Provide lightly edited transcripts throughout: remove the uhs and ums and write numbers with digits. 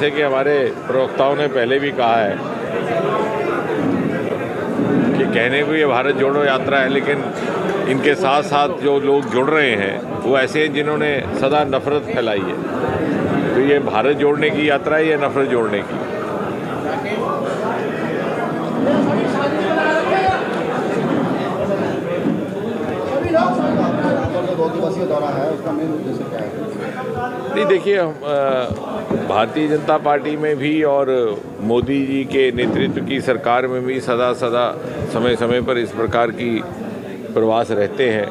जैसे कि हमारे प्रवक्ताओं ने पहले भी कहा है कि कहने को ये भारत जोड़ो यात्रा है, लेकिन इनके साथ साथ जो लोग जुड़ रहे हैं वो ऐसे हैं जिन्होंने सदा नफरत फैलाई है। तो ये भारत जोड़ने की यात्रा है या नफरत जोड़ने की? नहीं, देखिए, भारतीय जनता पार्टी में भी और मोदी जी के नेतृत्व की सरकार में भी सदा समय समय पर इस प्रकार की प्रवास रहते हैं।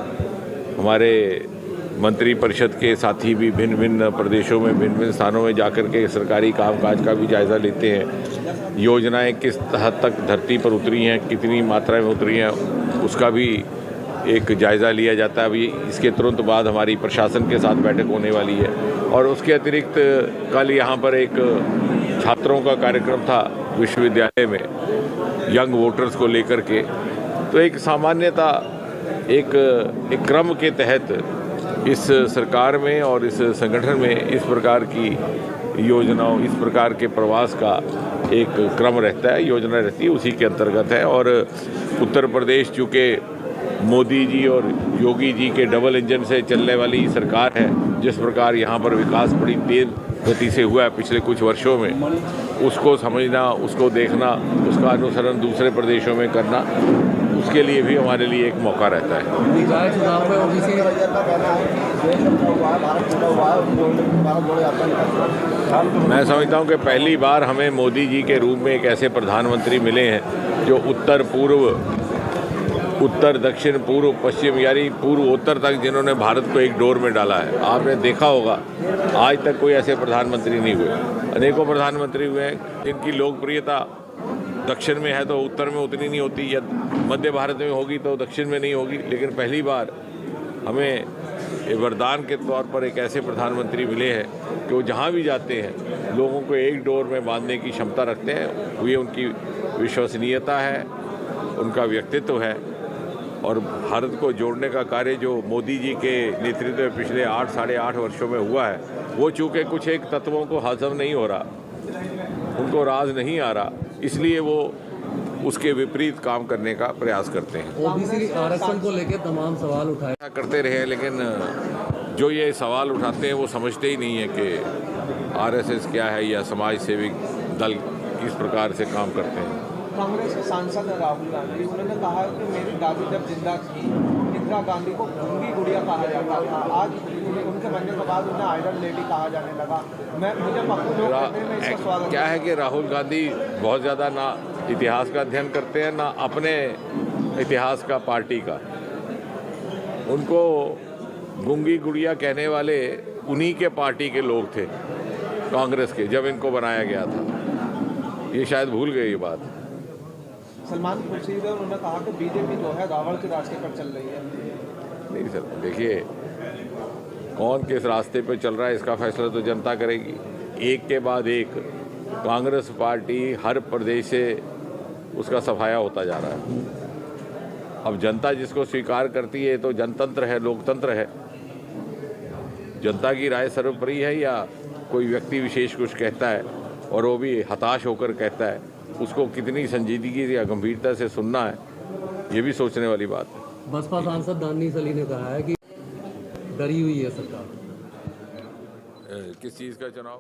हमारे मंत्री परिषद के साथी भी भिन्न भिन्न प्रदेशों में भिन्न भिन्न स्थानों में जाकर के सरकारी कामकाज का भी जायज़ा लेते हैं। योजनाएं किस हद तक धरती पर उतरी हैं, कितनी मात्रा में उतरी हैं, उसका भी एक जायज़ा लिया जाता है। अभी इसके तुरंत बाद हमारी प्रशासन के साथ बैठक होने वाली है। और उसके अतिरिक्त कल यहाँ पर एक छात्रों का कार्यक्रम था विश्वविद्यालय में, यंग वोटर्स को लेकर के। तो एक सामान्यता एक क्रम के तहत इस सरकार में और इस संगठन में इस प्रकार की योजनाओं, इस प्रकार के प्रवास का एक क्रम रहता है, योजना रहती है, उसी के अंतर्गत है। और उत्तर प्रदेश चूँकि मोदी जी और योगी जी के डबल इंजन से चलने वाली सरकार है, जिस प्रकार यहाँ पर विकास बड़ी तेज गति से हुआ है पिछले कुछ वर्षों में, उसको समझना, उसको देखना, उसका अनुसरण दूसरे प्रदेशों में करना, उसके लिए भी हमारे लिए एक मौका रहता है। निकाय चुनाव में ओबीसी मैं समझता हूँ कि पहली बार हमें मोदी जी के रूप में एक ऐसे प्रधानमंत्री मिले हैं जो उत्तर पूर्व, उत्तर दक्षिण पूर्व पश्चिम, यानी पूर्व उत्तर तक जिन्होंने भारत को एक डोर में डाला है। आपने देखा होगा आज तक कोई ऐसे प्रधानमंत्री नहीं हुए। अनेकों प्रधानमंत्री हुए हैं जिनकी लोकप्रियता दक्षिण में है तो उत्तर में उतनी नहीं होती, या मध्य भारत में होगी तो दक्षिण में नहीं होगी। लेकिन पहली बार हमें वरदान के तौर पर एक ऐसे प्रधानमंत्री मिले हैं कि वो जहाँ भी जाते हैं लोगों को एक डोर में बांधने की क्षमता रखते हैं। ये उनकी विश्वसनीयता है, उनका व्यक्तित्व है। और भारत को जोड़ने का कार्य जो मोदी जी के नेतृत्व में पिछले 8-8.5 वर्षों में हुआ है, वो चूँकि कुछ एक तत्वों को हजम नहीं हो रहा, उनको राज नहीं आ रहा, इसलिए वो उसके विपरीत काम करने का प्रयास करते हैं। ओबीसी आरक्षण को लेकर तमाम सवाल उठाए करते रहे, लेकिन जो ये सवाल उठाते हैं वो समझते ही नहीं है कि आरएसएस क्या है या समाज सेवी दल किस प्रकार से काम करते हैं। कांग्रेस के सांसद राहुल गांधी, उन्होंने कहा कि मेरी दादी जब जिंदा थी इंदिरा गांधी को गूंगी गुड़िया कहा जाता था, आज उनके बनने के बाद उन्हें आयरन लेडी कहा जाने लगा। मुझे पक्के लोग कहते हैं, मैं इसका स्वागत। क्या है कि राहुल गांधी बहुत ज़्यादा ना इतिहास का अध्ययन करते हैं, ना अपने इतिहास का, पार्टी का। उनको गूंगी गुड़िया कहने वाले उन्हीं के पार्टी के लोग थे, कांग्रेस के, जब इनको बनाया गया था। ये शायद भूल गए ये बात। सलमान खुर्शीद है, उन्होंने कहा कि बीजेपी जो है रावण के रास्ते पर चल रही है। नहीं सर, देखिए, कौन किस रास्ते पर चल रहा है इसका फैसला तो जनता करेगी। एक के बाद एक कांग्रेस पार्टी हर प्रदेश से उसका सफाया होता जा रहा है। अब जनता जिसको स्वीकार करती है तो जनतंत्र है, लोकतंत्र है। जनता की राय सर्वोपरि है, या कोई व्यक्ति विशेष कुछ कहता है और वो भी हताश होकर कहता है, उसको कितनी संजीदगी या गंभीरता से सुनना है, ये भी सोचने वाली बात है। बसपा सांसद दानिश अली ने कहा है कि डरी हुई है सरकार। किस चीज़ का चुनाव?